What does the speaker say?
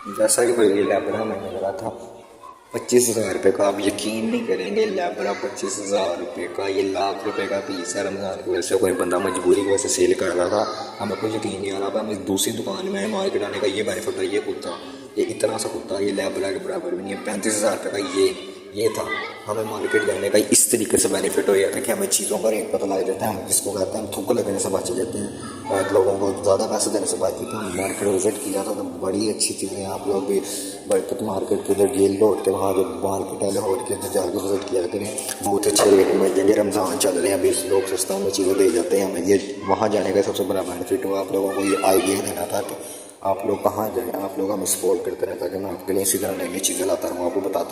जैसा कि भाई लैबरा मैंने लगा था 25,000 रुपये का। आप यकीन नहीं करेंगे, लैबरा 25,000 रुपये का, ये लाख रुपए का पीस है। रमज़ान की वजह से कोई बंदा मजबूरी की वजह से सेल कर रहा था, हमें कोई यकीन नहीं आ रहा था। हमें दूसरी दुकान में मार्केट आने का ये बेनिफिट है। ये कुत्ता, ये इतना सा कुत्ता, ये लैबरा के बराबर भी नहीं है। 35,000 रुपये का ये था। हमें मार्केट जाने का इस तरीके से बेनिफिट हो जाता है कि हमें चीज़ों का रेट पता लग जाता है। हम जिसको कहते हैं हम थूक लगने से बच जाते हैं, और लोगों को ज़्यादा पैसे देने से बच जाते हैं। मार्केट विजिट किया था तो बड़ी अच्छी चीज़ें आप लोग भी बरकत मार्केट के उधर जेल लौट के वहाँ जो मार्केट है लाहौर के उधर जाकर विजिट किया करें। बहुत अच्छे रेट में मिल रमज़ान चल रहे हैं, अभी लोग सस्ता में चीज़ें दे जाते हैं हमें। ये वहाँ जाने का सबसे बड़ा बेनिफिट हुआ। आप लोगों को ये आइडिया देना था कि आप लोग कहाँ जाएँ, आप लोग हमें सपोर्ट करते रहता कि मैं आपके लिए इसी तरह नई नई चीज़ें लाता रहूँ, आपको बताता